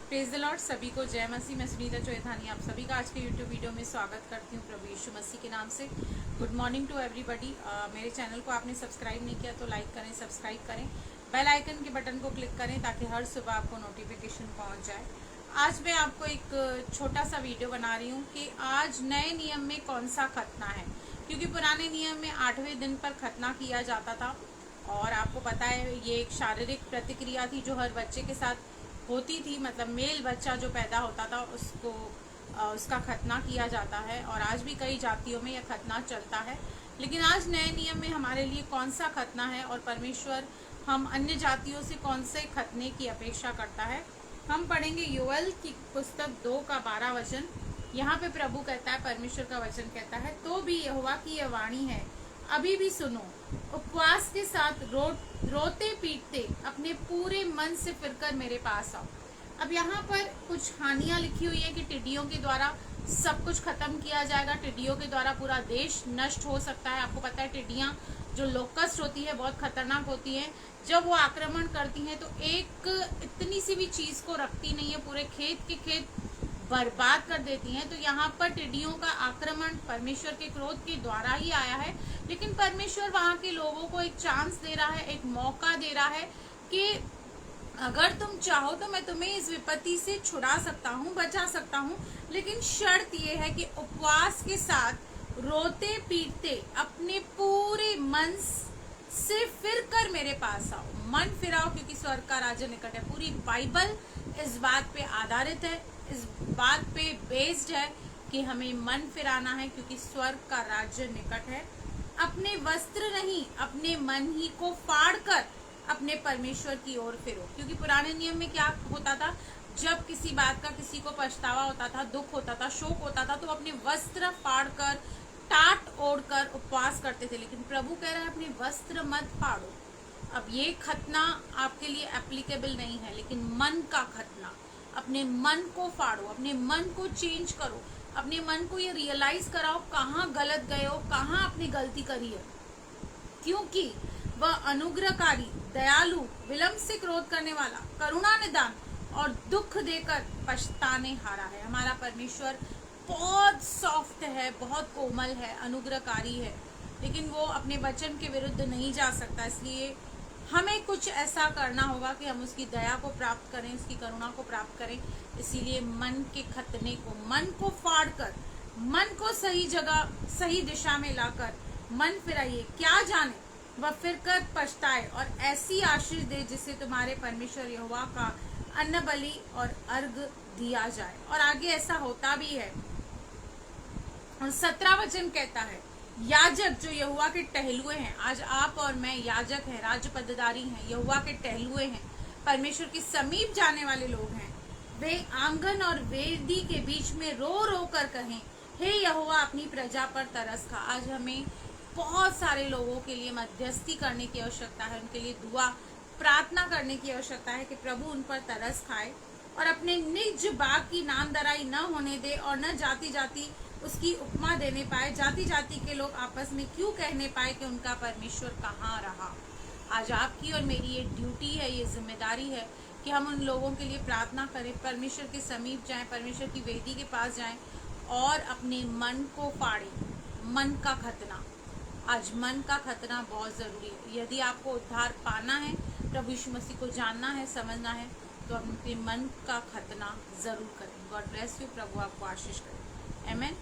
Praise the Lord. सभी को जय मसीह। मैं सुनीता चौहानी आप सभी का आज के यूट्यूब वीडियो में स्वागत करती हूँ प्रभु यीशु मसीह के नाम से। Good morning to everybody. मेरे चैनल को आपने सब्सक्राइब नहीं किया तो लाइक करें, सब्सक्राइब करें, बेल आइकन के बटन को क्लिक करें ताकि हर सुबह आपको नोटिफिकेशन पहुँच जाए। आज मैं आपको एक छोटा सा वीडियो बना रही हूँ कि आज नए नियम में कौन सा खतना है, क्योंकि पुराने नियम में 8वें दिन पर खतना किया जाता था और आपको पता है ये एक शारीरिक प्रतिक्रिया थी जो हर बच्चे के साथ होती थी। मतलब मेल बच्चा जो पैदा होता था उसको उसका खतना किया जाता है और आज भी कई जातियों में यह खतना चलता है। लेकिन आज नए नियम में हमारे लिए कौन सा खतना है और परमेश्वर हम अन्य जातियों से कौन से खतने की अपेक्षा करता है, हम पढ़ेंगे योएल की पुस्तक 2 का 12 वचन। यहाँ पे प्रभु कहता है, परमेश्वर का वचन कहता है, तो भी यहोवा की यह वाणी है, अभी भी सुनो, उपवास के साथ रोते पीटते अपने पूरे मन से फिरकर मेरे पास आओ। अब यहाँ पर कुछ हानियां लिखी हुई है कि टिड्डियों के द्वारा सब कुछ खत्म किया जाएगा, टिड्डियों के द्वारा पूरा देश नष्ट हो सकता है। आपको पता है टिड्डियां जो लोकस्ट होती है बहुत खतरनाक होती है। जब वो आक्रमण करती हैं तो एक इतनी सी भी चीज को रखती नहीं है, पूरे खेत के खेत बर्बाद कर देती हैं। तो यहाँ पर टिड्डियों का आक्रमण परमेश्वर के क्रोध के द्वारा ही आया है, लेकिन परमेश्वर वहां के लोगों को एक चांस दे रहा है, एक मौका दे रहा है कि अगर तुम चाहो तो मैं तुम्हें इस विपत्ति से छुड़ा सकता हूँ, बचा सकता हूँ, लेकिन शर्त यह है कि उपवास के साथ रोते पीटते अपने पूरे मन से फिर कर मेरे पास आओ। मन फिराओ क्योंकि स्वर्ग का राज्य निकट है। पूरी बाइबल इस बात पे आधारित है, इस बात पे बेस्ड है कि हमें मन फिराना है क्योंकि स्वर्ग का राज्य निकट है। अपने वस्त्र नहीं, अपने मन ही को फाड़ कर अपने परमेश्वर की ओर फिरो। क्योंकि पुराने नियम में क्या होता था, जब किसी बात का किसी को पछतावा होता था, दुख होता था, शोक होता था, तो अपने वस्त्र फाड़ कर टाट ओढ़ कर उपवास करते थे। लेकिन प्रभु कह रहा है अपने वस्त्र मत फाड़ो। अब ये खतना आपके लिए एप्लीकेबल नहीं है, लेकिन मन का खतना, अपने मन को फाड़ो, अपने मन को चेंज करो, अपने मन को ये रियलाइज कराओ कहाँ गलत गए हो, कहाँ अपनी गलती करी है, क्योंकि वह अनुग्रहकारी, दयालु, विलंब से क्रोध करने वाला, करुणा निदान और दुख देकर पछताने हारा है। हमारा परमेश्वर बहुत सॉफ्ट है, बहुत कोमल है, अनुग्रहकारी है, लेकिन वो अपने वचन के विरुद्ध नहीं जा सकता। इसलिए हमें कुछ ऐसा करना होगा कि हम उसकी दया को प्राप्त करें, उसकी करुणा को प्राप्त करें। इसीलिए मन के खतने को, मन को फाड़ कर, मन को सही जगह सही दिशा में लाकर मन फिराइए। क्या जाने वह फिर कर पछताए और ऐसी आशीष दे जिससे तुम्हारे परमेश्वर यहोवा का अन्न बलि और अर्घ दिया जाए। और आगे ऐसा होता भी है। और 17 वचन कहता है, याजक जो यहोवा के टहलुए हैं, आज आप और मैं याजक हैं, राज्य पदाधिकारी हैं, यहोवा के टहलुए हैं, परमेश्वर के समीप जाने वाले लोग हैं, वे आंगन और वेदी के बीच में रो रो कर कहें, हे यहोवा अपनी प्रजा पर तरस खा। आज हमें बहुत सारे लोगों के लिए मध्यस्थी करने की आवश्यकता है, उनके लिए दुआ प्रार्थना करने की आवश्यकता है कि प्रभु उन पर तरस खाए और अपने निज बाग की नामधराई न होने दे और न जाति जाति उसकी उपमा देने पाए। जाति जाति के लोग आपस में क्यों कहने पाए कि उनका परमेश्वर कहाँ रहा। आज आपकी और मेरी ये ड्यूटी है, ये जिम्मेदारी है कि हम उन लोगों के लिए प्रार्थना करें, परमेश्वर के समीप जाएं, परमेश्वर की वेदी के पास जाएं और अपने मन को फाड़ें। मन का खतना, आज मन का खतना बहुत जरूरी है। यदि आपको उद्धार पाना है, प्रभु यीशु मसीह को जानना है, समझना है, तो अपने मन का खतना जरूर करें। God bless you. प्रभु आपको आशीष करें। आमेन।